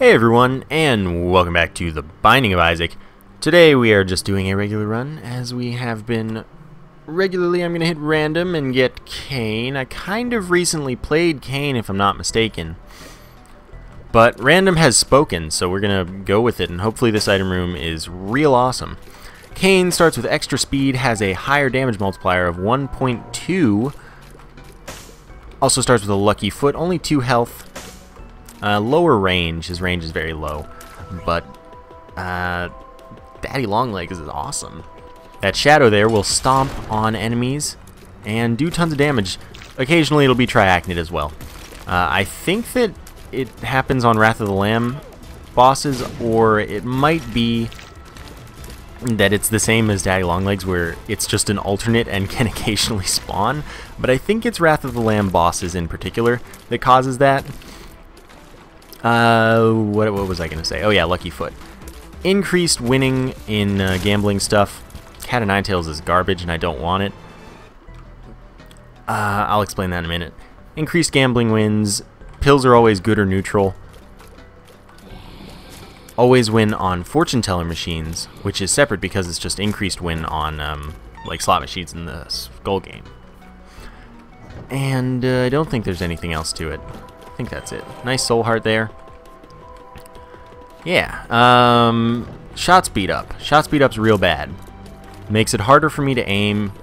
Hey everyone, and welcome back to The Binding of Isaac. Today we are just doing a regular run, as we have been regularly. I'm going to hit random and get Cain. I kind of recently played Cain, if I'm not mistaken. But random has spoken, so we're going to go with it, and hopefully this item room is real awesome. Cain starts with extra speed, has a higher damage multiplier of 1.2. Also starts with a lucky foot, only 2 health. Lower range, his range is very low, but Daddy Longlegs is awesome. That shadow there will stomp on enemies and do tons of damage. Occasionally it'll be triachnid as well. I think that it happens on Wrath of the Lamb bosses, or it might be that it's the same as Daddy Longlegs, where it's just an alternate and can occasionally spawn, but I think it's Wrath of the Lamb bosses in particular that causes that. What was I gonna say? Oh yeah, Lucky Foot. Increased winning in gambling stuff. Cat of Nine Tails is garbage and I don't want it. I'll explain that in a minute. Increased gambling wins. Pills are always good or neutral. Always win on fortune teller machines, which is separate because it's just increased win on like slot machines in the Skull game. And I don't think there's anything else to it. I think that's it. Nice soul heart there. Yeah, shot speed up. Shot speed up's real bad. Makes it harder for me to aim.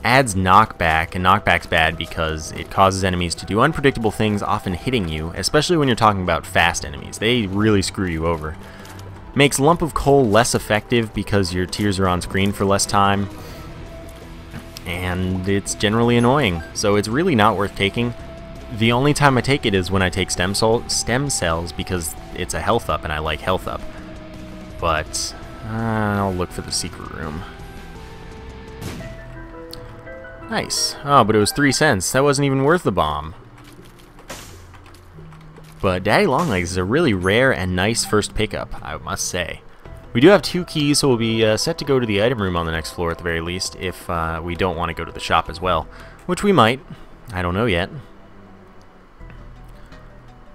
Adds knockback, and knockback's bad because it causes enemies to do unpredictable things, often hitting you, especially when you're talking about fast enemies. They really screw you over. Makes Lump of Coal less effective because your tears are on screen for less time. And it's generally annoying, so it's really not worth taking. The only time I take it is when I take stem cells because it's a health up and I like health up. But I'll look for the secret room. Nice. Oh, but it was 3 cents. That wasn't even worth the bomb. But Daddy Longlegs is a really rare and nice first pickup, I must say. We do have 2 keys, so we'll be set to go to the item room on the next floor at the very least, if we don't want to go to the shop as well. Which we might. I don't know yet.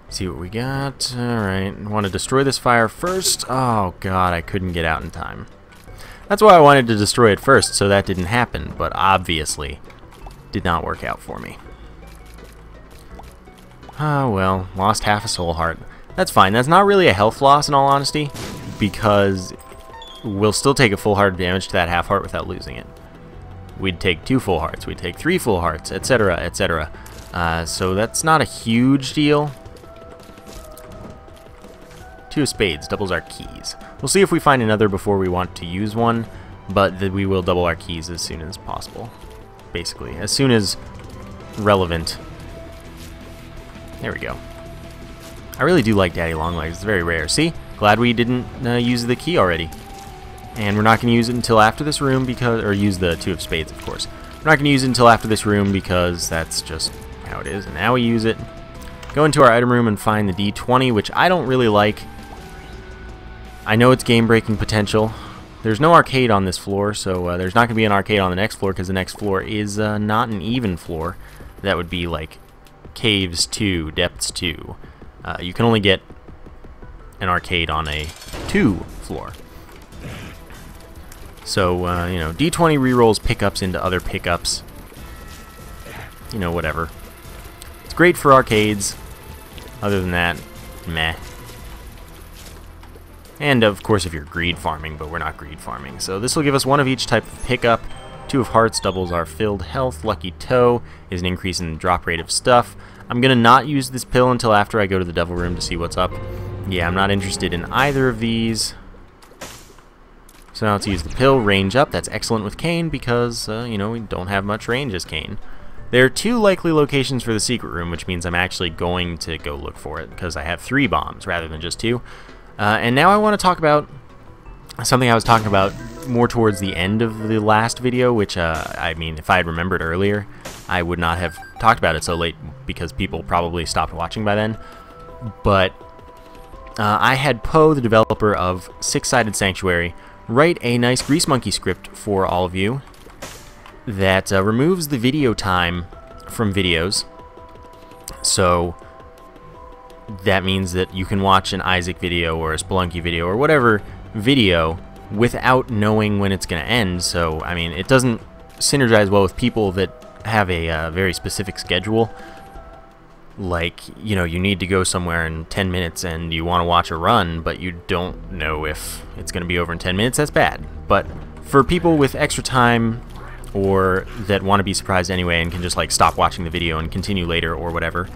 See what we got. Alright, want to destroy this fire first. Oh god, I couldn't get out in time. That's why I wanted to destroy it first, so that didn't happen, but obviously did not work out for me. Oh well, lost half a soul heart. That's fine. That's not really a health loss in all honesty, because we'll still take a full heart of damage to that half heart without losing it. We'd take 2 full hearts, we'd take 3 full hearts, etc., etc. So that's not a huge deal. 2 of spades doubles our keys. We'll see if we find another before we want to use one, but we will double our keys as soon as possible. Basically, as soon as relevant. There we go. I really do like Daddy Longlegs. It's very rare. See? Glad we didn't use the key already. And we're not going to use it until after this room because, or use the 2 of spades, of course. We're not going to use it until after this room because that's just how it is. And now we use it. Go into our item room and find the D20, which I don't really like. I know it's game-breaking potential. There's no arcade on this floor, so there's not going to be an arcade on the next floor because the next floor is not an even floor. That would be like Caves 2, Depths 2. You can only get an arcade on a 2 floor. So, you know, D20 rerolls pickups into other pickups. You know, whatever. It's great for arcades. Other than that, meh. And of course if you're greed farming, but we're not greed farming. So this will give us 1 of each type of pickup. 2 of hearts doubles our filled health. Lucky toe is an increase in the drop rate of stuff. I'm going to not use this pill until after I go to the devil room to see what's up. Yeah, I'm not interested in either of these. So now let's use the pill. Range up. That's excellent with Cain because, you know, we don't have much range as Cain. There are 2 likely locations for the secret room, which means I'm actually going to go look for it because I have 3 bombs rather than just 2. And now I want to talk about something I was talking about more towards the end of the last video, which, I mean, if I had remembered earlier, I would not have talked about it so late because people probably stopped watching by then. But I had Poe, the developer of Six-Sided Sanctuary, write a nice Grease Monkey script for all of you that removes the video time from videos. So that means that you can watch an Isaac video or a Spelunky video or whatever video without knowing when it's going to end. So, I mean, it doesn't synergize well with people that have a very specific schedule. Like, you know, you need to go somewhere in 10 minutes and you want to watch a run, but you don't know if it's going to be over in 10 minutes. That's bad. But for people with extra time or that want to be surprised anyway and can just like stop watching the video and continue later or whatever,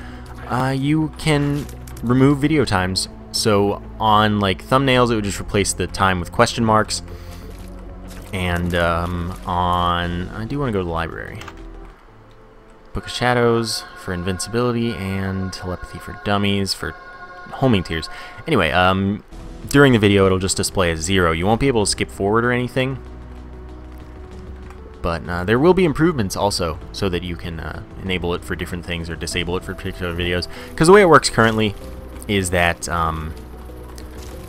you can remove video times. So on like thumbnails, it would just replace the time with question marks. And I do want to go to the library. Book of Shadows for invincibility and telepathy for dummies for homing tears. Anyway, during the video it'll just display as 0. You won't be able to skip forward or anything. But there will be improvements also so that you can enable it for different things or disable it for particular videos. Because the way it works currently is that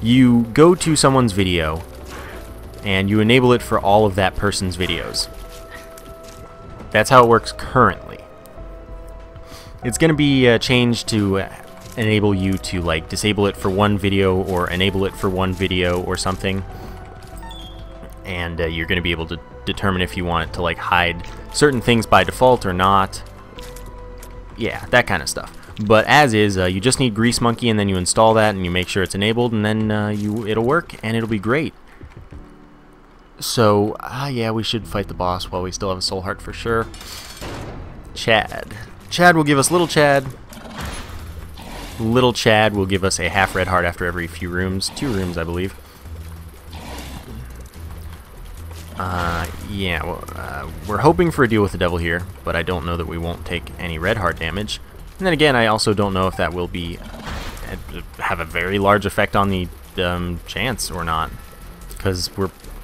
you go to someone's video and you enable it for all of that person's videos. That's how it works currently. It's going to be changed to enable you to like disable it for one video or enable it for one video or something. And you're going to be able to determine if you want it to like hide certain things by default or not. Yeah, that kind of stuff. But as is, you just need Grease Monkey and then you install that and you make sure it's enabled and then it'll work and it'll be great. So, yeah, we should fight the boss while we still have a soul heart for sure. Chad. Chad will give us Little Chad. Little Chad will give us a half red heart after every few rooms. 2 rooms, I believe. Yeah, well, we're hoping for a deal with the devil here, but I don't know that we won't take any red heart damage. And then again, I also don't know if that will be have a very large effect on the chance or not. Because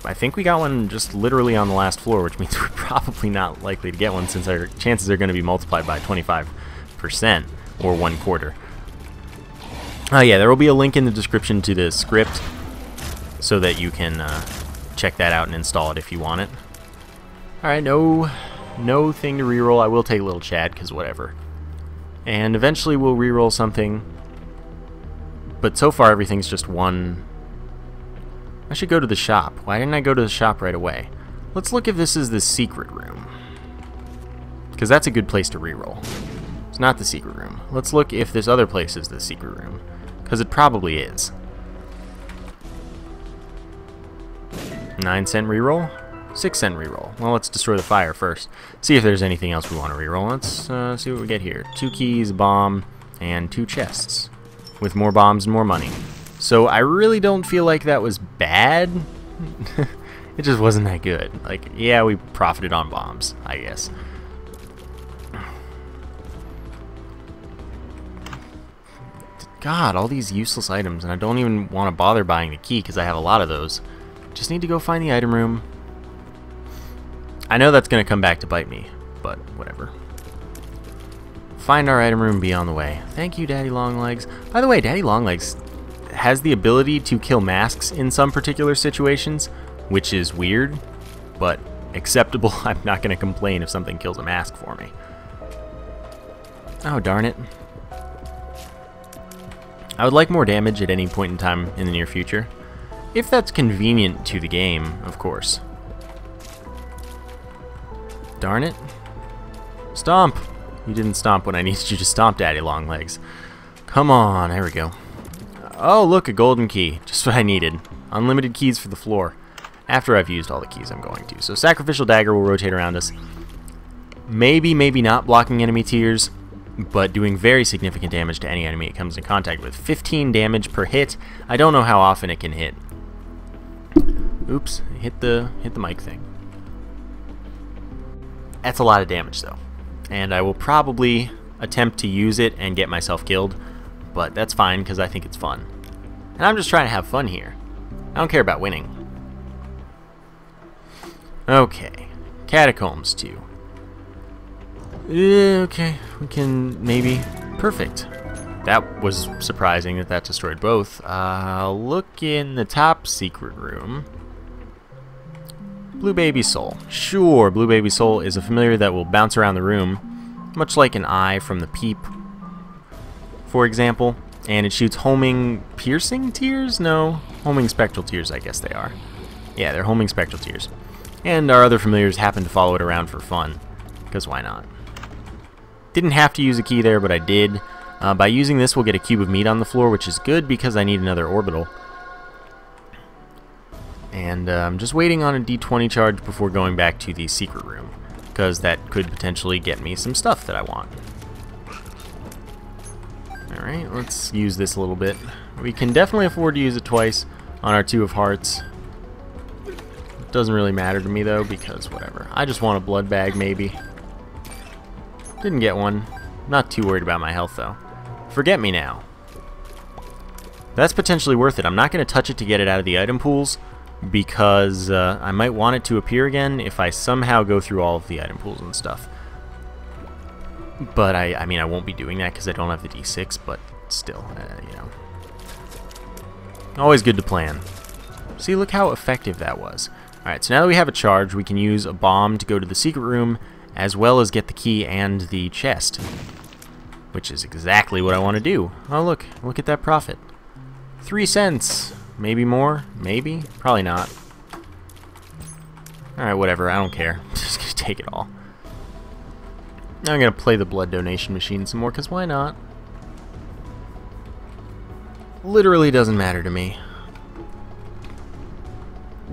I think we got one just literally on the last floor, which means we're probably not likely to get one since our chances are going to be multiplied by 25% or 1/4. Yeah, there will be a link in the description to the script so that you can check that out and install it if you want it. Alright, no thing to reroll. I will take Little Chad, because whatever. And eventually we'll reroll something. But so far everything's just one. I should go to the shop. Why didn't I go to the shop right away? Let's look if this is the secret room. Because that's a good place to reroll. It's not the secret room. Let's look if this other place is the secret room. Because it probably is. 9-cent reroll? 6-cent reroll. Well, let's destroy the fire first. See if there's anything else we want to reroll. Let's see what we get here. 2 keys, a bomb, and 2 chests. With more bombs and more money. So I really don't feel like that was bad. It just wasn't that good. Like, yeah, we profited on bombs, I guess. God, all these useless items, and I don't even want to bother buying the key because I have a lot of those. Just need to go find the item room. I know that's going to come back to bite me, but whatever. Find our item room, be on the way. Thank you, Daddy Longlegs. By the way, Daddy Longlegs has the ability to kill masks in some particular situations, which is weird, but acceptable. I'm not going to complain if something kills a mask for me. Oh, darn it. I would like more damage at any point in time in the near future. If that's convenient to the game, of course. Darn it. Stomp! You didn't stomp when I needed you to stomp, Daddy Longlegs. Come on, there we go. Oh, look, a golden key. Just what I needed. Unlimited keys for the floor. After I've used all the keys I'm going to. So Sacrificial Dagger will rotate around us. Maybe, maybe not blocking enemy tiers, but doing very significant damage to any enemy it comes in contact with. 15 damage per hit. I don't know how often it can hit. Oops, hit the mic thing. That's a lot of damage though. And I will probably attempt to use it and get myself killed, but that's fine because I think it's fun. And I'm just trying to have fun here. I don't care about winning. Okay, Catacombs 2. Okay, we can maybe. Perfect. That was surprising that that destroyed both. Look in the top secret room. Blue Baby Soul. Sure, Blue Baby Soul is a familiar that will bounce around the room, much like an eye from the Peep, for example. And it shoots homing piercing tears? No, homing spectral tears, I guess they are. Yeah, they're homing spectral tears. And our other familiars happen to follow it around for fun, because why not? Didn't have to use a key there, but I did. By using this, we'll get a cube of meat on the floor, which is good because I need another orbital. And I'm just waiting on a D20 charge before going back to the secret room, because that could potentially get me some stuff that I want. Alright, let's use this a little bit. We can definitely afford to use it twice on our 2 of hearts. It doesn't really matter to me though, because whatever. I just want a blood bag maybe. Didn't get one. Not too worried about my health though. Forget me now. That's potentially worth it. I'm not going to touch it to get it out of the item pools, because I might want it to appear again if I somehow go through all of the item pools and stuff. But I mean, I won't be doing that because I don't have the D6, but still, you know. Always good to plan. See, look how effective that was. Alright, so now that we have a charge, we can use a bomb to go to the secret room, as well as get the key and the chest. Which is exactly what I want to do. Oh, look at that profit. 3 cents. Maybe more? Maybe? Probably not. Alright, whatever, I don't care. I'm just gonna take it all. Now I'm gonna play the blood donation machine some more, because why not? Literally doesn't matter to me.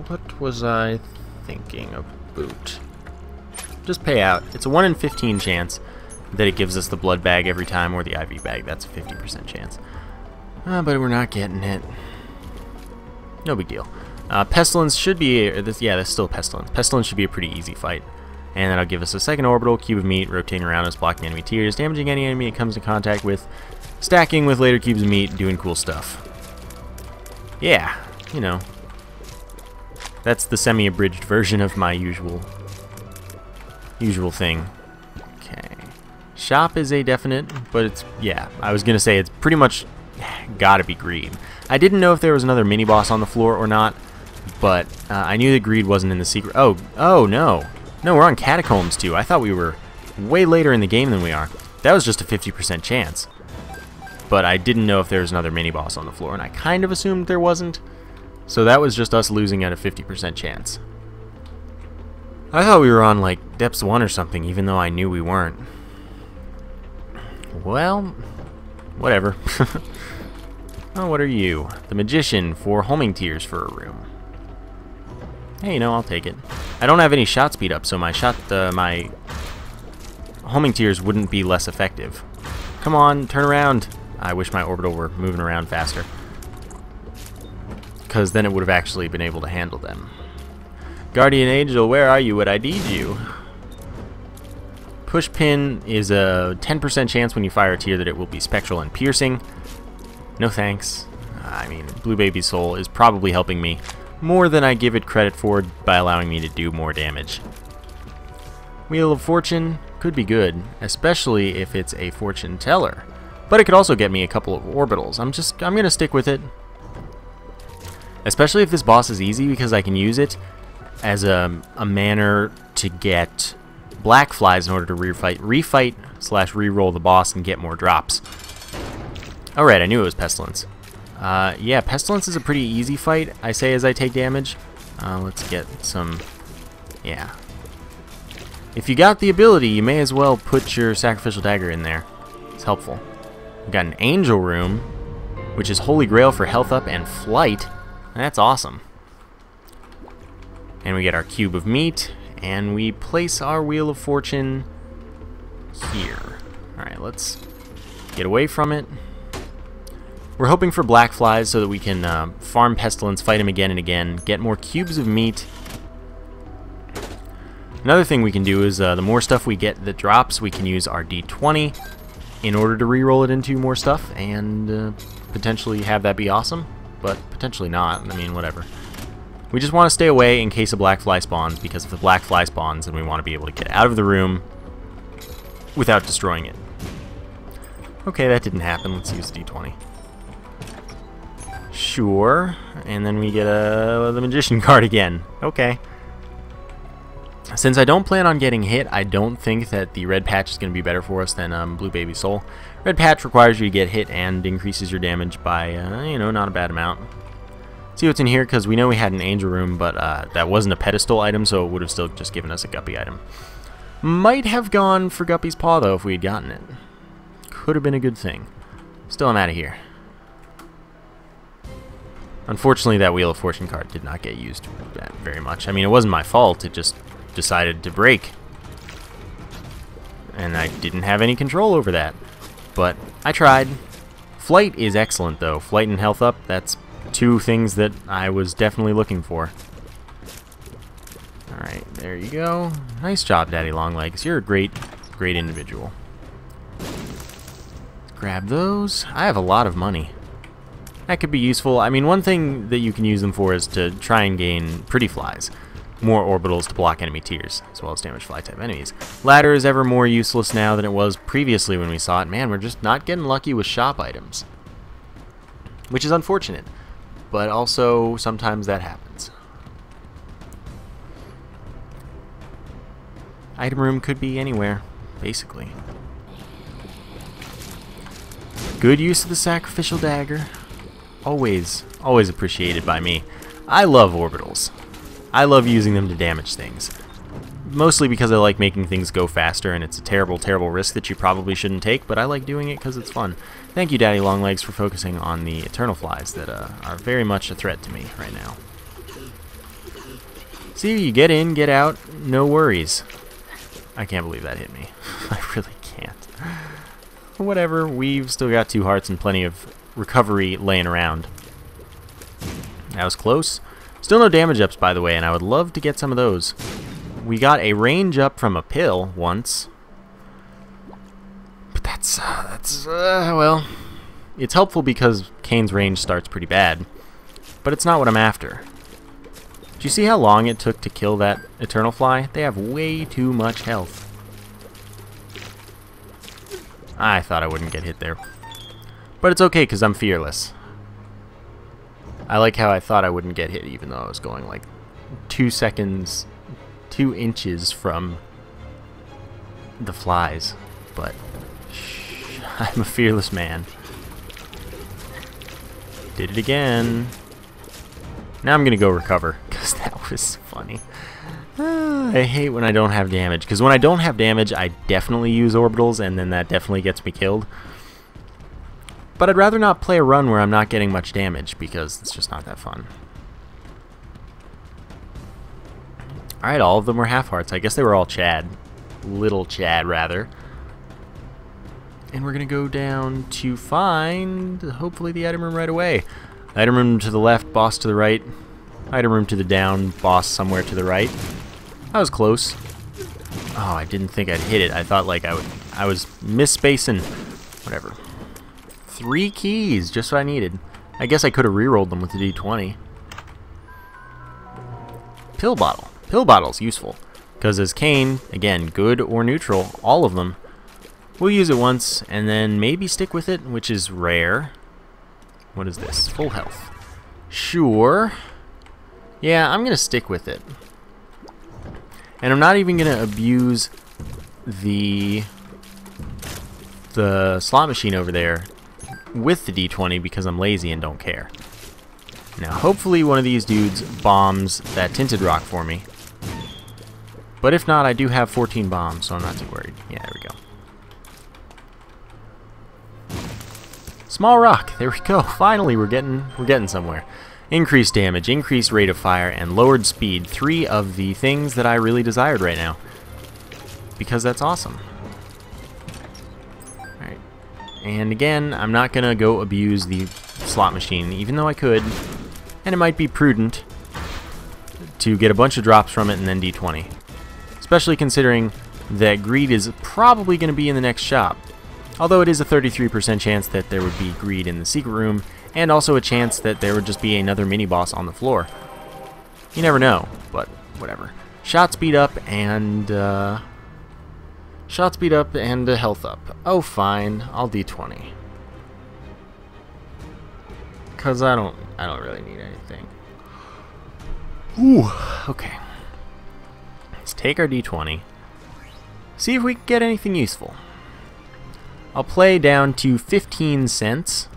What was I thinking about? Just pay out. It's a 1 in 15 chance that it gives us the blood bag every time, or the IV bag. That's a 50% chance. But we're not getting it. No big deal. Pestilence should be... yeah, that's still Pestilence. Pestilence should be a pretty easy fight. And that'll give us a second orbital, cube of meat, rotating around us, blocking enemy tears, damaging any enemy it comes in contact with, stacking with later cubes of meat, doing cool stuff. Yeah, you know. That's the semi-abridged version of my usual thing. Okay. Shop is a definite, but it's... yeah, I was going to say it's pretty much gotta be greed. I didn't know if there was another mini-boss on the floor or not, but I knew that greed wasn't in the secret... oh, no. No, we're on Catacombs too. I thought we were way later in the game than we are. That was just a 50% chance. But I didn't know if there was another mini-boss on the floor, and I kind of assumed there wasn't. So that was just us losing at a 50% chance. I thought we were on, like, Depths 1 or something, even though I knew we weren't. Well, whatever. Oh, what are you? The Magician for homing tears for a room. Hey, you know, I'll take it. I don't have any shot speed up, so my my homing tears wouldn't be less effective. Come on, turn around. I wish my orbital were moving around faster, because then it would have actually been able to handle them. Guardian Angel, where are you? Would I need you? Push pin is a 10% chance when you fire a tear that it will be spectral and piercing. No thanks. I mean, Blue Baby's Soul is probably helping me more than I give it credit for by allowing me to do more damage. Wheel of Fortune could be good, especially if it's a fortune teller. But it could also get me a couple of orbitals. I'm gonna stick with it. Especially if this boss is easy, because I can use it as a manner to get black flies in order to refight/reroll the boss and get more drops. Alright, I knew it was Pestilence. Yeah, Pestilence is a pretty easy fight, I say as I take damage. Let's get some... yeah. If you got the ability, you may as well put your Sacrificial Dagger in there. It's helpful. We've got an Angel Room, which is Holy Grail for health up and flight. That's awesome. And we get our Cube of Meat, and we place our Wheel of Fortune here. Alright, let's get away from it. We're hoping for black flies so that we can farm Pestilence, fight him again and again, get more cubes of meat. Another thing we can do is the more stuff we get that drops, we can use our D20 in order to re-roll it into more stuff and potentially have that be awesome, but potentially not. I mean, whatever. We just want to stay away in case a black fly spawns, because if the black fly spawns, then we want to be able to get out of the room without destroying it. Okay, that didn't happen. Let's use D20. Sure, and then we get the Magician card again. Okay. Since I don't plan on getting hit, I don't think that the red patch is going to be better for us than Blue Baby Soul. Red patch requires you to get hit and increases your damage by, you know, not a bad amount. See what's in here, because we know we had an angel room, but that wasn't a pedestal item, so it would have still just given us a Guppy item. Might have gone for Guppy's Paw, though, if we had gotten it. Could have been a good thing. Still, I'm out of here. Unfortunately, that Wheel of Fortune card did not get used very much. I mean, it wasn't my fault, it just decided to break. And I didn't have any control over that. But I tried. Flight is excellent, though. Flight and health up, that's two things that I was definitely looking for. Alright, there you go. Nice job, Daddy Longlegs. You're a great individual. Grab those. I have a lot of money. That could be useful. I mean, one thing that you can use them for is to try and gain pretty flies. More orbitals to block enemy tiers, as well as damage fly type enemies. Ladder is ever more useless now than it was previously when we saw it. Man, we're just not getting lucky with shop items. Which is unfortunate. But also, sometimes that happens. Item room could be anywhere, basically. Good use of the sacrificial dagger. Always appreciated by me. I love orbitals. I love using them to damage things. Mostly because I like making things go faster, and it's a terrible, terrible risk that you probably shouldn't take, but I like doing it because it's fun. Thank you, Daddy Longlegs, for focusing on the Eternal Flies that are very much a threat to me right now. See, you get in, get out, no worries. I can't believe that hit me. I really can't. Whatever, we've still got 2 hearts and plenty of recovery laying around. That was close. Still no damage ups, by the way, and I would love to get some of those. We got a range up from a pill once. But that's well, it's helpful because Cain's range starts pretty bad. But it's not what I'm after. Do you see how long it took to kill that Eternal Fly? They have way too much health. I thought I wouldn't get hit there. But it's okay, because I'm fearless. I like how I thought I wouldn't get hit, even though I was going like 2 seconds, 2 inches from the flies. But I'm a fearless man. Did it again. Now I'm going to go recover, because that was funny. I hate when I don't have damage, because when I don't have damage, I definitely use orbitals, and then that definitely gets me killed. But I'd rather not play a run where I'm not getting much damage, because it's just not that fun. Alright, all of them were half hearts. I guess they were all Chad. Little Chad, rather. And we're going to go down to find, hopefully, the item room right away. Item room to the left, boss to the right. Item room to the down, boss somewhere to the right. That was close. Oh, I didn't think I'd hit it. I thought like I was misspacing. Whatever. 3 keys, just what I needed. I guess I could have rerolled them with the D20. Pill bottle. Pill bottle's useful. Because as Cain, again, good or neutral, all of them, we'll use it once and then maybe stick with it, which is rare. What is this? Full health. Sure. Yeah, I'm going to stick with it. And I'm not even going to abuse the slot machine over there with the D20 because I'm lazy and don't care. Now, hopefully one of these dudes bombs that tinted rock for me. But if not, I do have 14 bombs, so I'm not too worried. Yeah, there we go. Small rock. There we go. Finally, we're getting somewhere. Increased damage, increased rate of fire, and lowered speed. 3 of the things that I really desired right now. Because that's awesome. Alright. And again, I'm not going to go abuse the slot machine, even though I could. And it might be prudent to get a bunch of drops from it and then D20. Especially considering that greed is probably going to be in the next shop. Although it is a 33% chance that there would be greed in the secret room, and also a chance that there would just be another mini-boss on the floor. You never know, but whatever. Shot speed up and health up. Oh, fine. I'll D20. Cause I don't really need anything. Ooh, okay. Let's take our d20. See if we can get anything useful. I'll play down to 15 cents.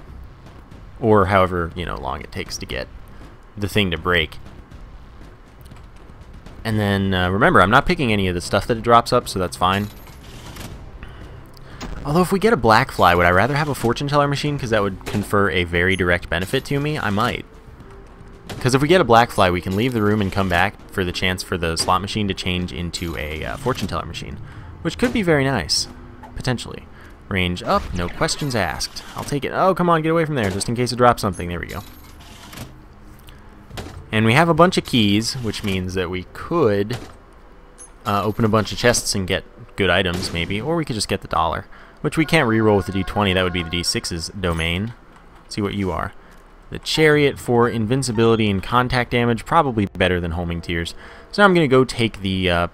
Or however, long it takes to get the thing to break. And then, remember, I'm not picking any of the stuff that it drops up, so that's fine. Although if we get a black fly, would I rather have a fortune teller machine because that would confer a very direct benefit to me? I might. Because if we get a black fly, we can leave the room and come back for the chance for the slot machine to change into a fortune teller machine, which could be very nice, potentially. Range up, no questions asked. I'll take it. Oh, come on, get away from there, just in case it drops something. There we go. And we have a bunch of keys, which means that we could open a bunch of chests and get good items, maybe, or we could just get the dollar, which we can't reroll with the d20. That would be the d6's domain. Let's see what you are. The chariot for invincibility and contact damage, probably better than homing tears. So now I'm going to go take the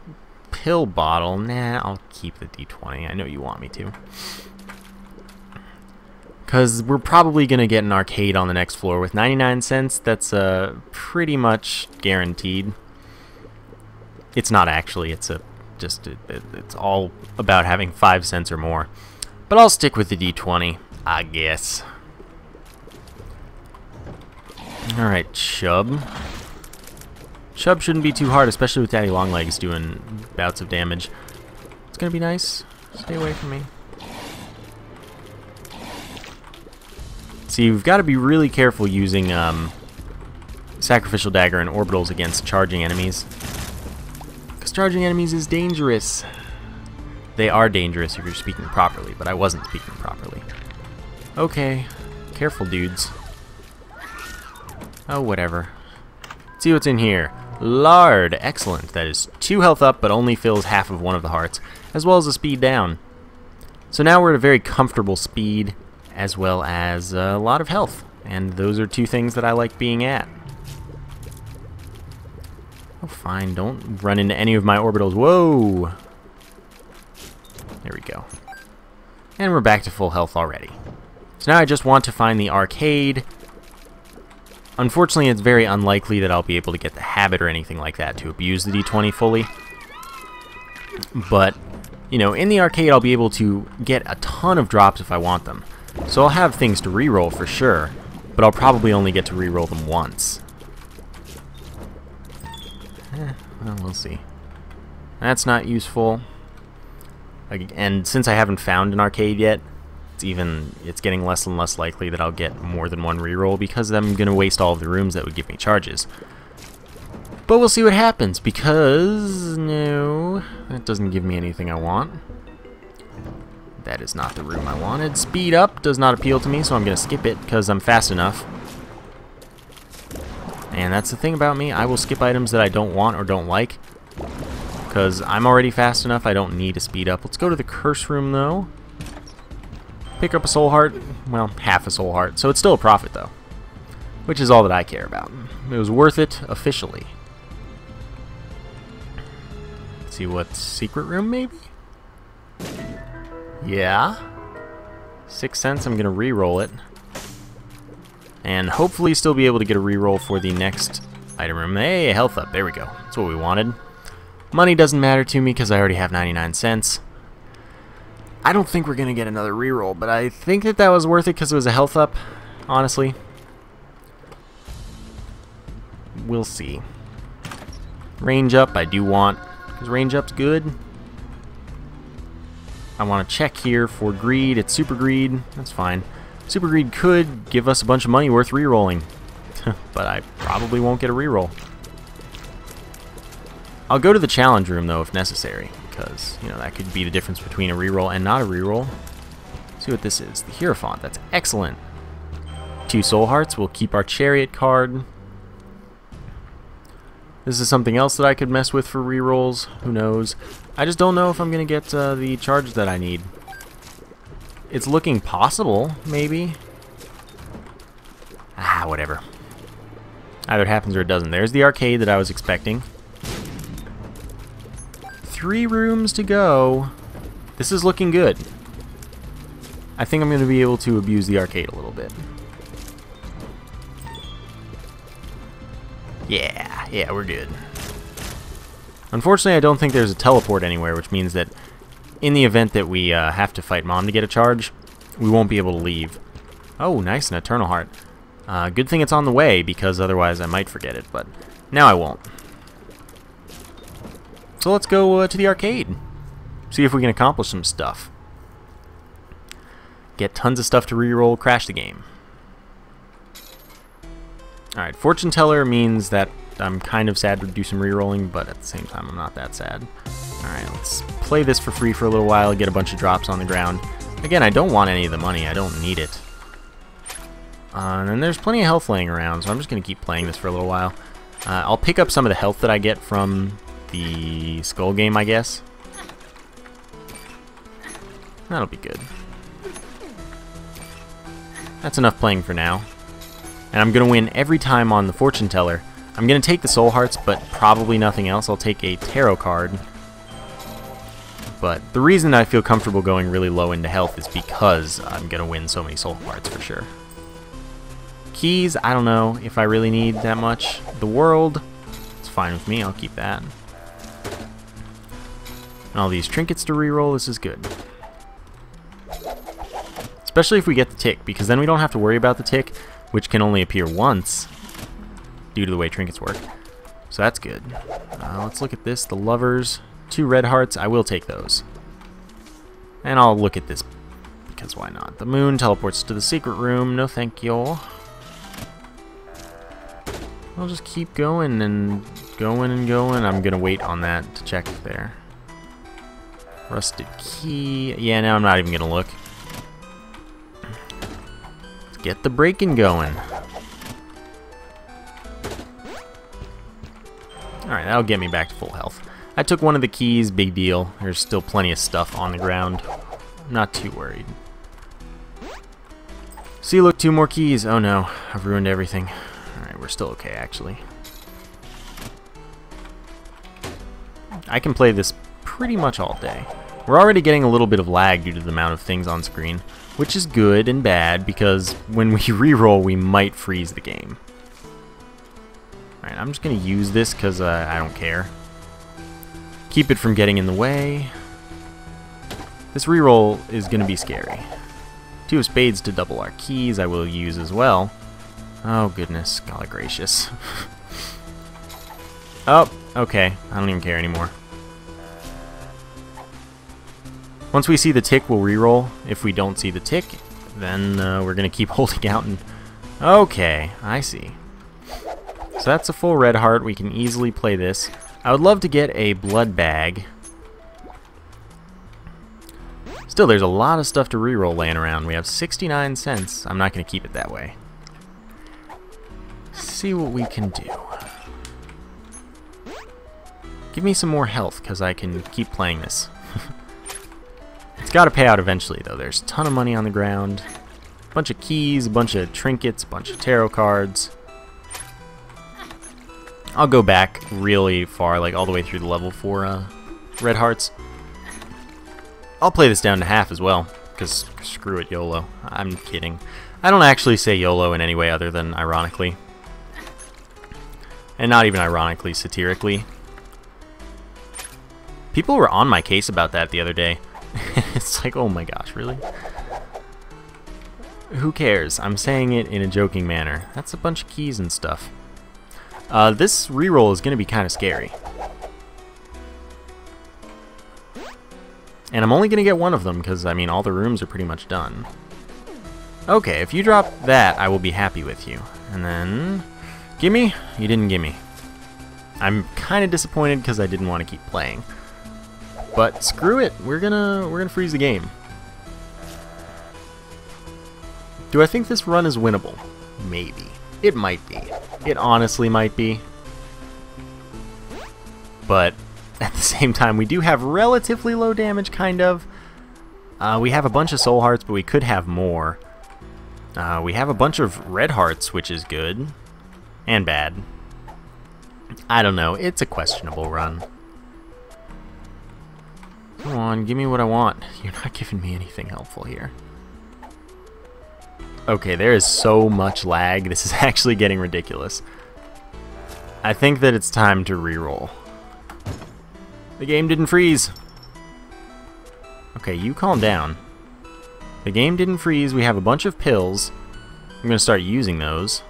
pill bottle. Nah, I'll keep the d20. I know you want me to. Because we're probably going to get an arcade on the next floor with 99 cents. That's pretty much guaranteed. It's not actually. It's it's all about having 5 cents or more. But I'll stick with the d20, I guess. Alright, Chub. Chub shouldn't be too hard, especially with Daddy Longlegs doing bouts of damage. It's gonna be nice. Stay away from me. See, you've got to be really careful using Sacrificial Dagger and Orbitals against charging enemies. Because charging enemies is dangerous. They are dangerous if you're speaking properly, but I wasn't speaking properly. Okay. Careful, dudes. Oh, whatever. Let's see what's in here. Lard. Excellent. That is 2 health up, but only fills half of one of the hearts, as well as a speed down. So now we're at a very comfortable speed, as well as a lot of health. And those are 2 things that I like being at. Oh, fine. Don't run into any of my orbitals. Whoa! There we go. And we're back to full health already. So now I just want to find the arcade. Unfortunately, it's very unlikely that I'll be able to get the habit or anything like that to abuse the d20 fully. But, in the arcade I'll be able to get a ton of drops if I want them. So I'll have things to reroll for sure, but I'll probably only get to reroll them once. Well, we'll see. That's not useful. And since I haven't found an arcade yet, it's getting less and less likely that I'll get more than one reroll because I'm going to waste all of the rooms that would give me charges. But we'll see what happens, because no, that doesn't give me anything I want. That is not the room I wanted. Speed up does not appeal to me, so I'm going to skip it because I'm fast enough. And that's the thing about me. I will skip items that I don't want or don't like because I'm already fast enough. I don't need to speed up. Let's go to the curse room, though. Pick up a soul heart. Well, half a soul heart. So it's still a profit, though, which is all that I care about. It was worth it officially. Let's see what secret room, maybe? Yeah. 6 cents. I'm going to re-roll it. And hopefully still be able to get a re-roll for the next item room. Hey, health up. There we go. That's what we wanted. Money doesn't matter to me because I already have 99 cents. I don't think we're going to get another re-roll, but I think that was worth it because it was a health up, honestly. We'll see. Range up, I do want, because range up's good. I want to check here for greed. It's super greed. That's fine. Super greed could give us a bunch of money worth re-rolling, but I probably won't get a re-roll. I'll go to the challenge room, though, if necessary, because, that could be the difference between a reroll and not a reroll. See what this is. The Hierophant. That's excellent. 2 soul hearts. We'll keep our chariot card. This is something else that I could mess with for rerolls. Who knows? I just don't know if I'm going to get the charge that I need. It's looking possible, maybe. Ah, whatever. Either it happens or it doesn't. There's the arcade that I was expecting. 3 rooms to go. This is looking good. I think I'm going to be able to abuse the arcade a little bit. Yeah, we're good. Unfortunately, I don't think there's a teleport anywhere, which means that in the event that we have to fight Mom to get a charge, we won't be able to leave. Oh, nice, an Eternal Heart. Good thing it's on the way, because otherwise I might forget it, but now I won't. So let's go to the arcade. See if we can accomplish some stuff. Get tons of stuff to reroll, crash the game. Alright, Fortune Teller means that I'm kind of sad to do some rerolling, but at the same time I'm not that sad. Alright, let's play this for free for a little while, get a bunch of drops on the ground. Again, I don't want any of the money, I don't need it. And then there's plenty of health laying around, so I'm just going to keep playing this for a little while. I'll pick up some of the health that I get from the skull game, I guess. That'll be good. That's enough playing for now. And I'm going to win every time on the Fortune Teller. I'm going to take the Soul Hearts, but probably nothing else. I'll take a Tarot card. But the reason I feel comfortable going really low into health is because I'm going to win so many Soul Hearts for sure. Keys, I don't know if I really need that much. The World, it's fine with me. I'll keep that. And all these trinkets to reroll, this is good. Especially if we get the tick, because then we don't have to worry about the tick, which can only appear once due to the way trinkets work. So that's good. Let's look at this. The Lovers, 2 red hearts. I will take those. And I'll look at this, because why not? The Moon teleports to the secret room. No thank you. I'll just keep going and going and going. I'm going to wait on that to check there. Rusted key. Yeah, now I'm not even going to look. Let's get the breaking going. Alright, that'll get me back to full health. I took one of the keys, big deal. There's still plenty of stuff on the ground. Not too worried. See, look, 2 more keys. Oh no, I've ruined everything. Alright, we're still okay, actually. I can play this pretty much all day. We're already getting a little bit of lag due to the amount of things on screen, which is good and bad, because when we reroll, we might freeze the game. Alright, I'm just going to use this because I don't care. Keep it from getting in the way. This reroll is going to be scary. 2 of spades to double our keys I will use as well. Oh goodness, golly gracious. Oh, okay, I don't even care anymore. Once we see the tick, we'll reroll. If we don't see the tick, then we're going to keep holding out and... Okay, I see. So that's a full red heart. We can easily play this. I would love to get a blood bag. Still, there's a lot of stuff to reroll laying around. We have 69 cents. I'm not going to keep it that way. See what we can do. Give me some more health, because I can keep playing this. It's got to pay out eventually, though. There's a ton of money on the ground. A bunch of keys, a bunch of trinkets, a bunch of tarot cards. I'll go back really far, like all the way through the level for red hearts. I'll play this down to half as well, because screw it, YOLO. I'm kidding. I don't actually say YOLO in any way other than ironically. And not even ironically, satirically. People were on my case about that the other day. It's like, oh my gosh, really? Who cares? I'm saying it in a joking manner. That's a bunch of keys and stuff. This reroll is going to be kind of scary. And I'm only going to get one of them because, I mean, all the rooms are pretty much done. Okay, if you drop that, I will be happy with you. And then... Gimme? You didn't gimme. I'm kind of disappointed because I didn't want to keep playing. But screw it, we're gonna freeze the game. Do I think this run is winnable? Maybe. It might be. It honestly might be. But at the same time, we do have relatively low damage, kind of. We have a bunch of soul hearts, but we could have more. We have a bunch of red hearts, which is good. And bad. I don't know. It's a questionable run. Come on, give me what I want. You're not giving me anything helpful here. Okay, there is so much lag. This is actually getting ridiculous. I think that it's time to reroll. The game didn't freeze. Okay, you calm down. The game didn't freeze. We have a bunch of pills. I'm going to start using those.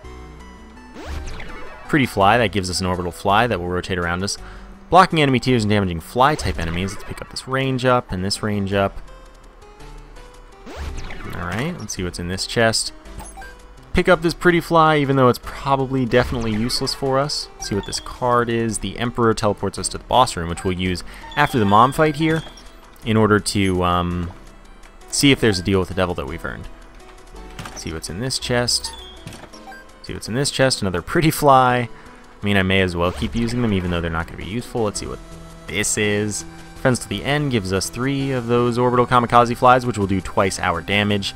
Pretty fly. That gives us an orbital fly that will rotate around us. Blocking enemy tiers and damaging fly-type enemies. Let's pick up this range up and this range up. Alright, let's see what's in this chest. Pick up this pretty fly, even though it's probably definitely useless for us. Let's see what this card is. The Emperor teleports us to the boss room, which we'll use after the mom fight here in order to see if there's a deal with the devil that we've earned. Let's see what's in this chest. See what's in this chest. Another pretty fly. I mean, I may as well keep using them, even though they're not going to be useful. Let's see what this is. Defense to the end gives us 3 of those orbital kamikaze flies, which will do twice our damage.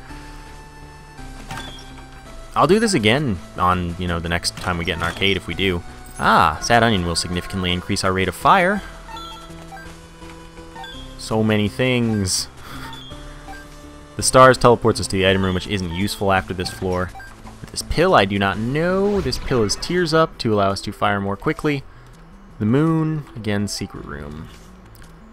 I'll do this again on, you know, the next time we get an arcade if we do. Ah, Sad Onion will significantly increase our rate of fire. So many things. The stars teleports us to the item room, which isn't useful after this floor. With this pill, I do not know. This pill is tears up to allow us to fire more quickly. The moon, again, secret room.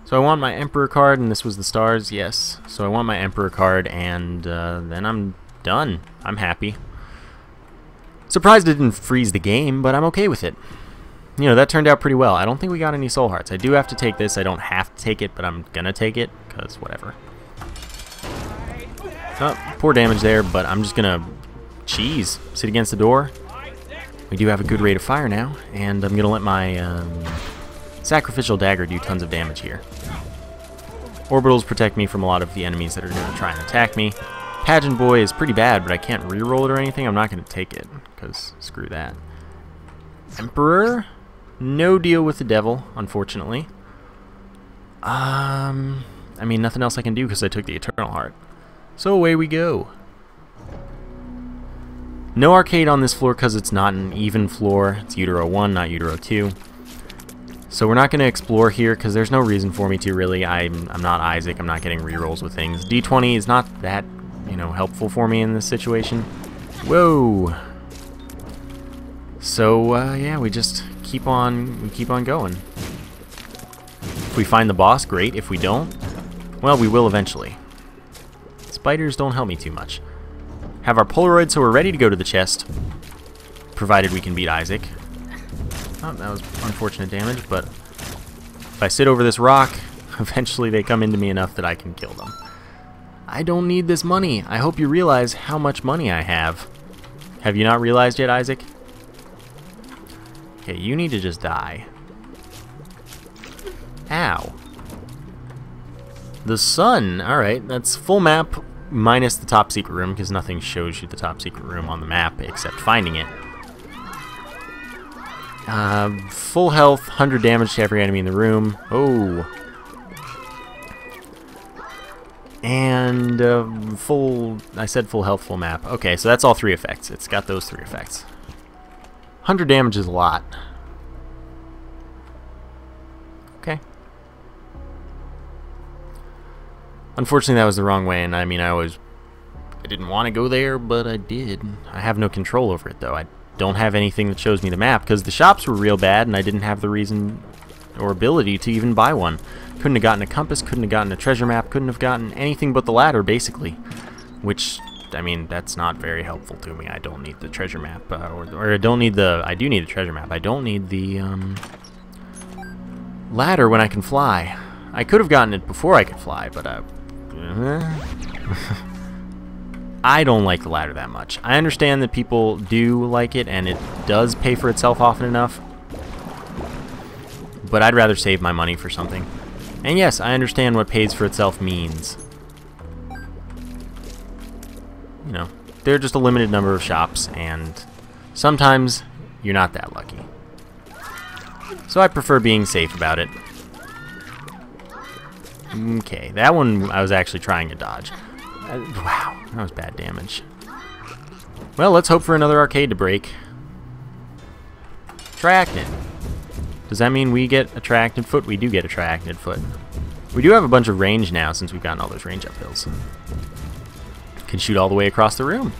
So I want my Emperor card, and this was the stars, yes. So I want my Emperor card, and then I'm done. I'm happy. Surprised it didn't freeze the game, but I'm okay with it. You know, that turned out pretty well. I don't think we got any soul hearts. I do have to take this. I don't have to take it, but I'm gonna take it, because whatever. Oh, poor damage there, but I'm just gonna sit against the door. We do have a good rate of fire now, and I'm gonna let my sacrificial dagger do tons of damage here. Orbitals protect me from a lot of the enemies that are gonna try and attack me. Pageant Boy is pretty bad, but I can't reroll it or anything. I'm not gonna take it, because screw that. Emperor, no deal with the devil, unfortunately. I mean, nothing else I can do because I took the Eternal Heart. So away we go. No arcade on this floor because it's not an even floor. It's Utero 1, not Utero 2. So we're not going to explore here because there's no reason for me to, really. I'm not Isaac. I'm not getting rerolls with things. D20 is not that, you know, helpful for me in this situation. Whoa. So, yeah, we just keep on going. If we find the boss, great. If we don't, well, we will eventually. Spiders don't help me too much. Have our Polaroid, so we're ready to go to the chest, provided we can beat Isaac. Oh, that was unfortunate damage, but if I sit over this rock, eventually they come into me enough that I can kill them. I don't need this money. I hope you realize how much money I have. Have you not realized yet, Isaac? Okay, you need to just die. Ow. The sun. Alright, that's full map minus the top secret room, because nothing shows you the top secret room on the map except finding it. Full health, 100 damage to every enemy in the room. Oh. And I said full health, full map. Okay, so that's all 3 effects. It's got those 3 effects. 100 damage is a lot. Okay. Unfortunately, that was the wrong way, and I mean, I didn't want to go there, but I did. I have no control over it, though. I don't have anything that shows me the map, because the shops were real bad, and I didn't have the reason or ability to even buy one. Couldn't have gotten a compass, couldn't have gotten a treasure map, couldn't have gotten anything but the ladder, basically. Which, I mean, that's not very helpful to me. I don't need the treasure map, or I don't need the... I do need the treasure map. I don't need the ladder when I can fly. I could have gotten it before I could fly, but I don't like the ladder that much. I understand that people do like it, and it does pay for itself often enough, but I'd rather save my money for something. And yes, I understand what pays for itself means. You know, there are just a limited number of shops, and sometimes you're not that lucky. So I prefer being safe about it. Okay, that one I was actually trying to dodge. Wow, that was bad damage. Well, let's hope for another arcade to break. Triachnid. Does that mean we get a triachnid foot? We do get a triachnid foot. We do have a bunch of range now since we've gotten all those range uphills. Can shoot all the way across the room,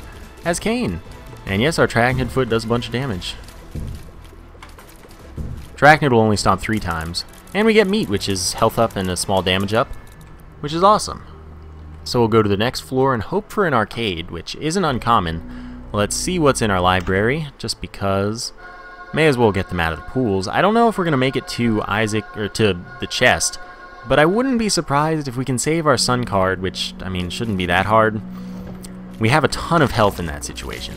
as Cain. And yes, our triachnid foot does a bunch of damage. Triachnid will only stomp 3 times. And we get meat, which is health up and a small damage up, which is awesome. So we'll go to the next floor and hope for an arcade, which isn't uncommon. Let's see what's in our library, just because. May as well get them out of the pools. I don't know if we're going to make it to Isaac, or to the chest, but I wouldn't be surprised if we can save our sun card, which, I mean, shouldn't be that hard. We have a ton of health in that situation.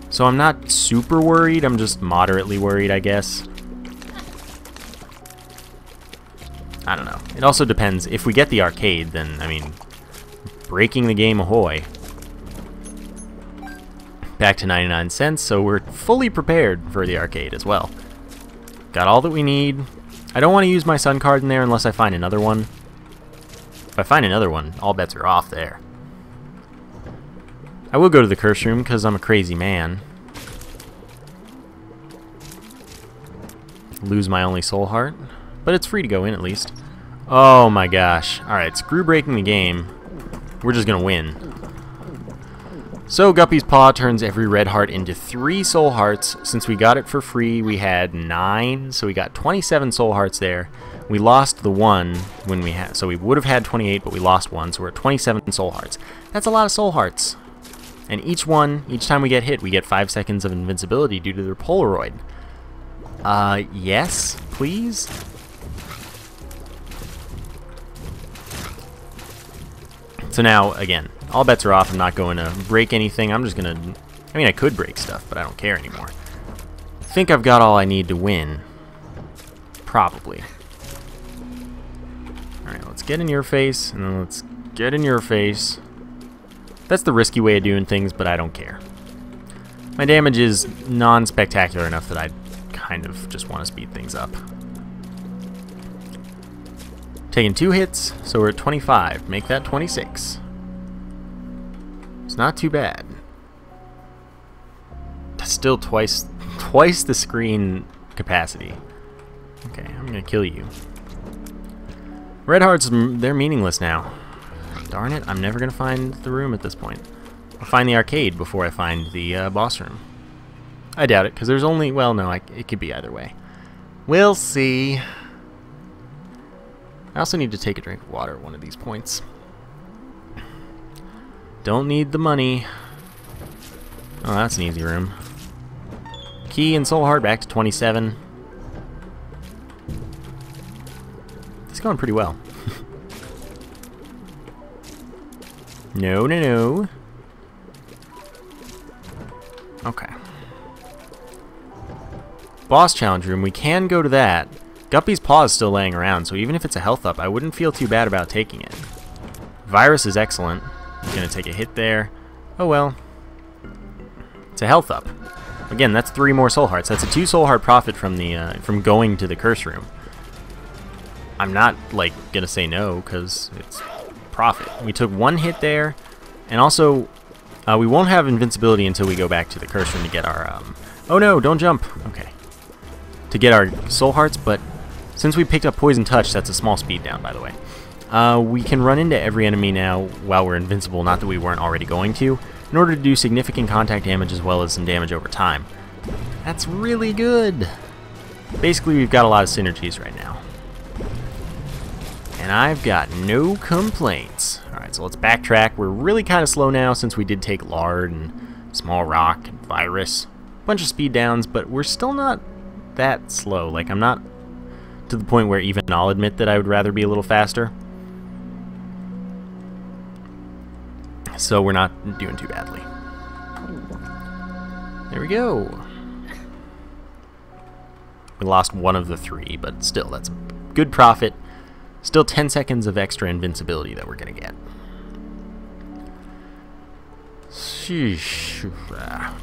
So I'm not super worried, I'm just moderately worried, I guess. I don't know. It also depends. If we get the arcade, then, I mean, breaking the game ahoy. Back to 99 cents, so we're fully prepared for the arcade as well. Got all that we need. I don't want to use my sun card in there unless I find another one. If I find another one, all bets are off there. I will go to the curse room because I'm a crazy man. Lose my only soul heart, but it's free to go in at least. Oh my gosh. Alright, screw breaking the game. We're just gonna win. So Guppy's Paw turns every red heart into 3 soul hearts. Since we got it for free, we had 9, so we got 27 soul hearts there. We lost the 1 when we had, so we would have had 28, but we lost 1, so we're at 27 soul hearts. That's a lot of soul hearts. And each time we get hit, we get 5 seconds of invincibility due to their Polaroid. Yes, please? So now, again, all bets are off. I'm not going to break anything. I'm just going to... I mean, I could break stuff, but I don't care anymore. I think I've got all I need to win. Probably. Alright, let's get in your face, and then let's get in your face. That's the risky way of doing things, but I don't care. My damage is non-spectacular enough that I kind of just want to speed things up. Taking 2 hits, so we're at 25. Make that 26. It's not too bad. That's still twice the screen capacity. Okay, I'm gonna kill you. Red hearts, they're meaningless now. Darn it, I'm never gonna find the room at this point. I'll find the arcade before I find the boss room. I doubt it, because there's only... Well, no, it could be either way. We'll see. I also need to take a drink of water at one of these points. Don't need the money. Oh, that's an easy room. Key and soul heart back to 27. It's going pretty well. No, no, no. Okay. Boss challenge room. We can go to that. Guppy's Paw is still laying around, so even if it's a health up, I wouldn't feel too bad about taking it. Virus is excellent. He's going to take a hit there. Oh well. It's a health up. Again, that's 3 more soul hearts. That's a 2 soul heart profit from the from going to the curse room. I'm not like gonna say no because it's profit. We took 1 hit there, and also we won't have invincibility until we go back to the curse room to get our. Oh no! Don't jump. Okay. To get our soul hearts, but since we picked up Poison Touch, that's a small speed down, by the way. We can run into every enemy now while we're invincible, not that we weren't already going to, in order to do significant contact damage as well as some damage over time. That's really good! Basically, we've got a lot of synergies right now. And I've got no complaints. Alright, so let's backtrack. We're really kind of slow now since we did take Lard and Small Rock and Virus. Bunch of speed downs, but we're still not that slow. Like, I'm not to the point where even I'll admit that I would rather be a little faster. So we're not doing too badly. There we go. We lost 1 of the 3, but still, that's good profit. Still 10 seconds of extra invincibility that we're going to get. Sheesh.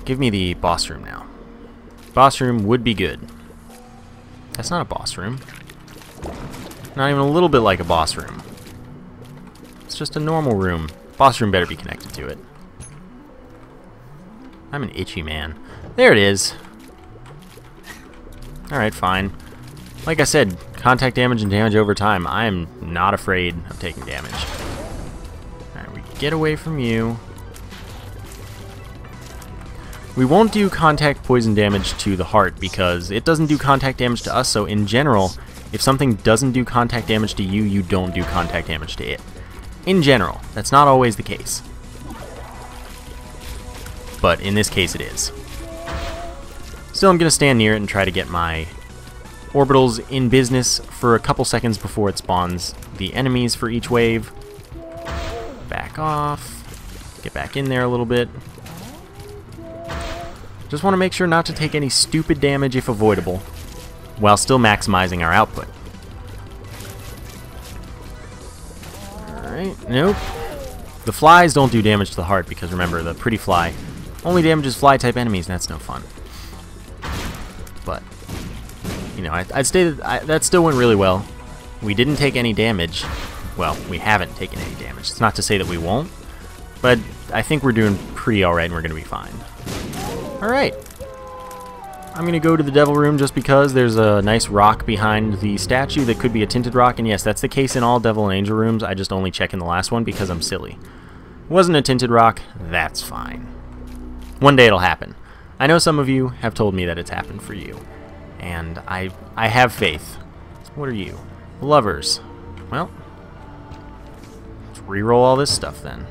Give me the boss room now. Boss room would be good. That's not a boss room. Not even a little bit like a boss room. It's just a normal room. Boss room better be connected to it. I'm an itchy man. There it is. Alright, fine. Like I said, contact damage and damage over time. I am not afraid of taking damage. Alright, we get away from you. We won't do contact poison damage to the heart because it doesn't do contact damage to us, so in general, If something doesn't do contact damage to you, you don't do contact damage to it. In general, that's not always the case. But in this case it is. Still, I'm going to stand near it and try to get my orbitals in business for a couple seconds before it spawns the enemies for each wave. Back off. Get back in there a little bit. Just want to make sure not to take any stupid damage if avoidable, while still maximizing our output. Alright, nope. The flies don't do damage to the heart because remember, the pretty fly only damages fly-type enemies, and that's no fun. But, you know, I'd say that still went really well. We didn't take any damage. Well, we haven't taken any damage. It's not to say that we won't, but I think we're doing pretty alright and we're going to be fine. Alright. I'm going to go to the devil room just because there's a nice rock behind the statue that could be a tinted rock, and yes, that's the case in all devil and angel rooms. I just only check in the last one because I'm silly. It wasn't a tinted rock, that's fine. One day it'll happen. I know some of you have told me that it's happened for you, and I have faith. What are you? Lovers. Well, let's reroll all this stuff then.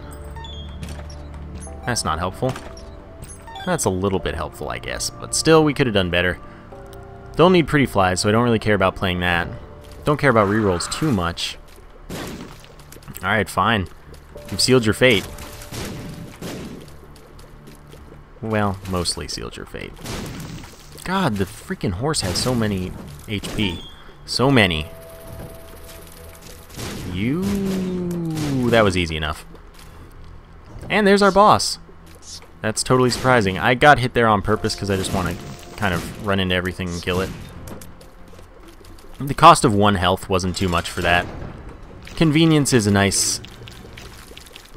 That's not helpful. That's a little bit helpful, I guess, but still, we could have done better. Don't need pretty flies, so I don't really care about playing that. Don't care about rerolls too much. Alright, fine. You've sealed your fate. Well, mostly sealed your fate. God, the freaking horse has so many HP. So many. That was easy enough. And there's our boss. That's totally surprising. I got hit there on purpose because I just want to kind of run into everything and kill it. The cost of 1 health wasn't too much for that. Convenience is a nice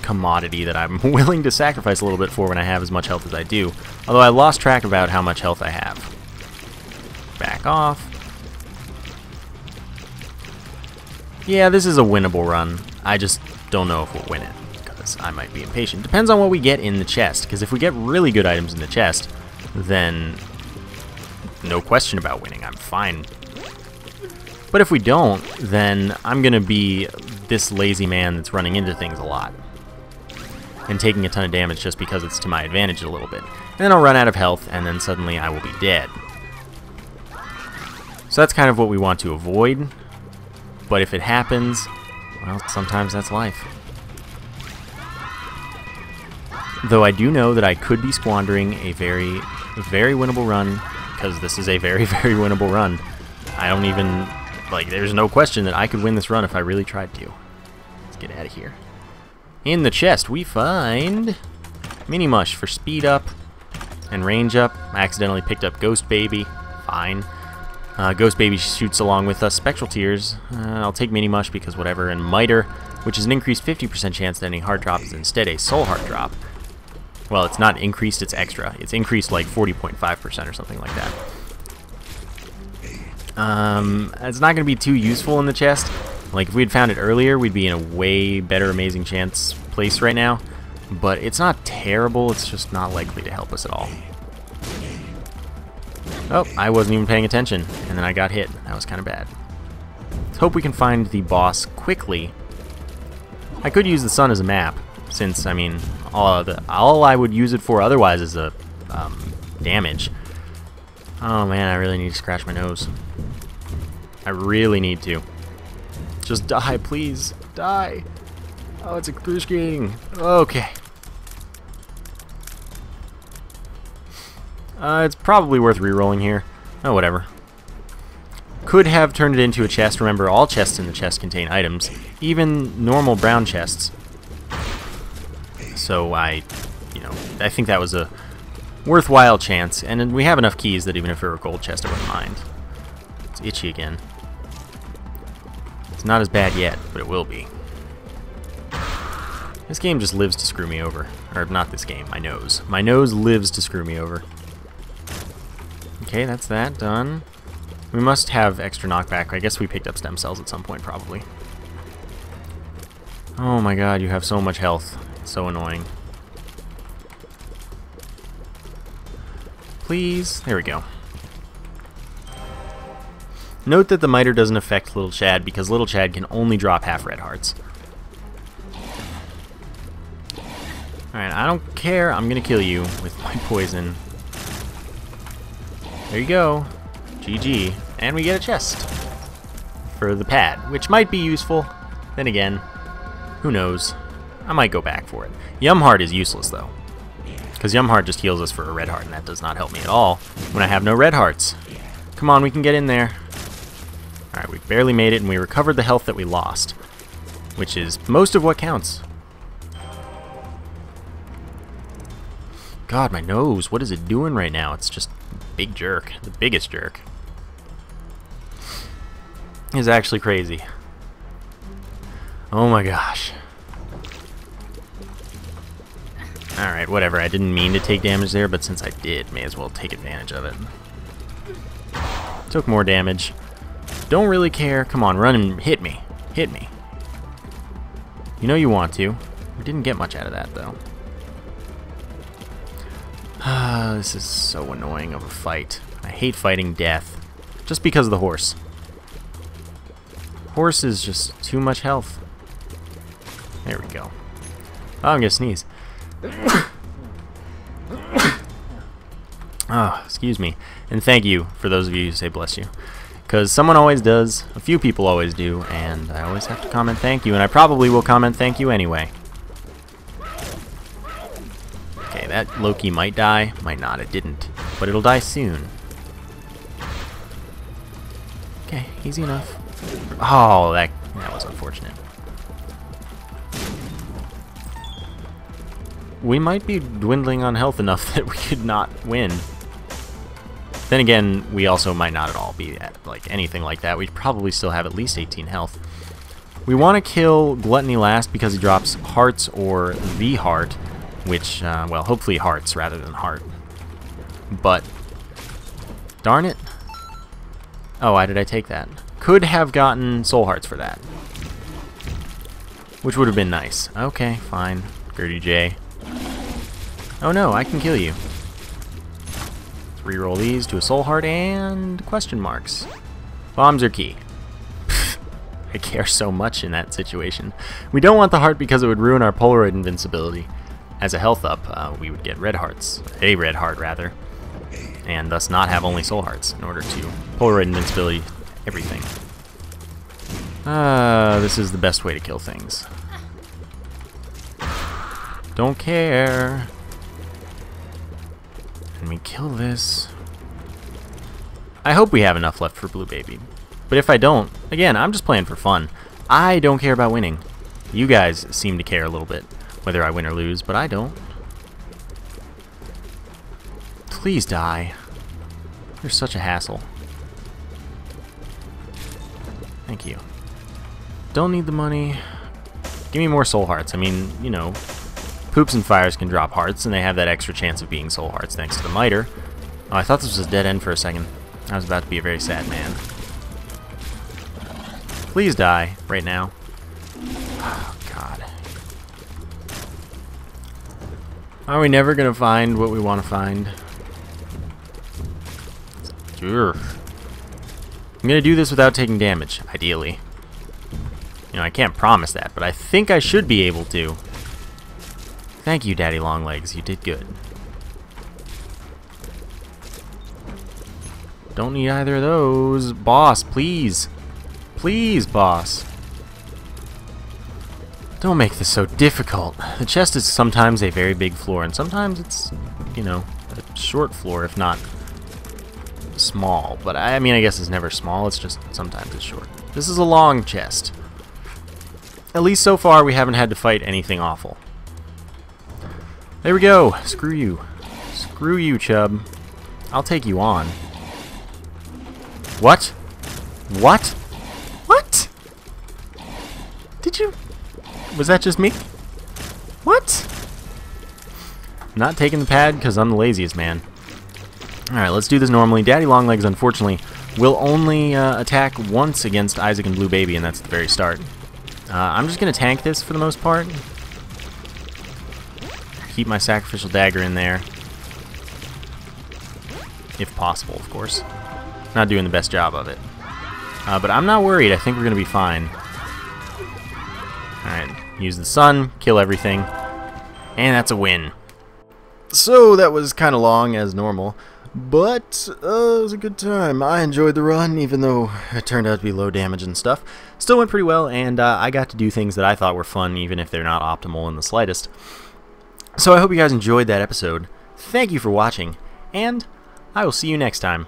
commodity that I'm willing to sacrifice a little bit for when I have as much health as I do. Although I lost track about how much health I have. Back off. Yeah, this is a winnable run. I just don't know if we'll win it, because I might be impatient. Depends on what we get in the chest, because if we get really good items in the chest, then no question about winning. I'm fine. But if we don't, then I'm going to be this lazy man that's running into things a lot and taking a ton of damage just because it's to my advantage a little bit. And then I'll run out of health, and then suddenly I will be dead. So that's kind of what we want to avoid. But if it happens, well, sometimes that's life. Though I do know that I could be squandering a very, very winnable run, because this is a very, very winnable run. I don't even, like, there's no question that I could win this run if I really tried to. Let's get out of here. In the chest, we find Mini Mush for speed up and range up. I accidentally picked up Ghost Baby. Fine. Ghost Baby shoots along with us. Spectral Tears. I'll take Mini Mush because whatever. And Miter, which is an increased 50% chance that any heart drop is instead a soul heart drop. Well, it's not increased, it's extra. It's increased like 40.5% or something like that. It's not going to be too useful in the chest. Like, if we had found it earlier, we'd be in a way better amazing chance place right now. But it's not terrible, it's just not likely to help us at all. Oh, I wasn't even paying attention, and then I got hit. That was kind of bad. Let's hope we can find the boss quickly. I could use the sun as a map, since, I mean, all I would use it for otherwise is a damage. Oh man, I really need to scratch my nose. I really need to. Just die, please. Die. Oh, it's excruciating. Okay. It's probably worth re-rolling here. Oh, whatever. Could have turned it into a chest. Remember, all chests in the chest contain items, even normal brown chests. So I think that was a worthwhile chance, and we have enough keys that even if it were a gold chest, I wouldn't mind. It's itchy again. It's not as bad yet, but it will be. This game just lives to screw me over. Or, not this game, my nose. My nose lives to screw me over. Okay, that's that done. We must have extra knockback. I guess we picked up stem cells at some point, probably. Oh my god, you have so much health. It's so annoying. Please. There we go. Note that the miter doesn't affect Little Chad because Little Chad can only drop half red hearts. Alright, I don't care. I'm gonna kill you with my poison. There you go. GG. And we get a chest for the pad, which might be useful. Then again, who knows? I might go back for it. Yum Heart is useless, though, because Yum Heart just heals us for a red heart, and that does not help me at all when I have no red hearts. Come on, we can get in there. Alright, we barely made it, and we recovered the health that we lost, which is most of what counts. God, my nose, what is it doing right now? It's just a big jerk. The biggest jerk. It's actually crazy. Oh my gosh. Alright, whatever. I didn't mean to take damage there, but since I did, may as well take advantage of it. Took more damage. Don't really care. Come on, run and hit me. Hit me. You know you want to. We didn't get much out of that, though. This is so annoying of a fight. I hate fighting death. Just because of the horse. Horse is just too much health. There we go. Oh, I'm gonna sneeze. Oh, excuse me. And thank you for those of you who say bless you. Because someone always does, a few people always do, and I always have to comment thank you, and I probably will comment thank you anyway. Okay, that Loki might die. Might not, it didn't. But it'll die soon. Okay, easy enough. Oh, that was unfortunate. We might be dwindling on health enough that we could not win. Then again, we also might not at all be at like anything like that. We'd probably still have at least 18 health. We want to kill Gluttony last because he drops hearts or the heart, which, well, hopefully hearts rather than heart. But, darn it. Oh, why did I take that? Could have gotten soul hearts for that, which would have been nice. Okay, fine. Gertie J. Oh no, I can kill you. Let's reroll these to a soul heart and question marks. Bombs are key. I care so much in that situation. We don't want the heart because it would ruin our Polaroid invincibility. As a health up, we would get red hearts. A red heart, rather. And thus not have only soul hearts in order to Polaroid invincibility everything. This is the best way to kill things. Don't care. And we kill this. I hope we have enough left for Blue Baby. But if I don't, again, I'm just playing for fun. I don't care about winning. You guys seem to care a little bit, whether I win or lose, but I don't. Please die. You're such a hassle. Thank you. Don't need the money. Give me more soul hearts. I mean, you know, Poops and Fires can drop hearts, and they have that extra chance of being soul hearts thanks to the miter. Oh, I thought this was a dead end for a second. I was about to be a very sad man. Please die right now. Oh, God. Are we never going to find what we want to find? Ugh. I'm going to do this without taking damage, ideally. You know, I can't promise that, but I think I should be able to. Thank you, Daddy Longlegs. You did good. Don't need either of those. Boss, please. Please, boss. Don't make this so difficult. The chest is sometimes a very big floor, and sometimes it's, you know, a short floor, if not small. But I mean, I guess it's never small, it's just sometimes it's short. This is a long chest. At least so far, we haven't had to fight anything awful. There we go. Screw you. Screw you, Chub. I'll take you on. What? What? What? Did you... Was that just me? What? I'm not taking the pad because I'm the laziest man. Alright, let's do this normally. Daddy Longlegs, unfortunately, will only attack once against Isaac and Blue Baby, and that's the very start. I'm just going to tank this for the most part. Keep my sacrificial dagger in there. If possible, of course. Not doing the best job of it. But I'm not worried. I think we're going to be fine. Alright, use the sun, kill everything, and that's a win. So that was kind of long as normal, but it was a good time. I enjoyed the run, even though it turned out to be low damage and stuff. Still went pretty well, and I got to do things that I thought were fun, even if they're not optimal in the slightest. So I hope you guys enjoyed that episode. Thank you for watching, and I will see you next time.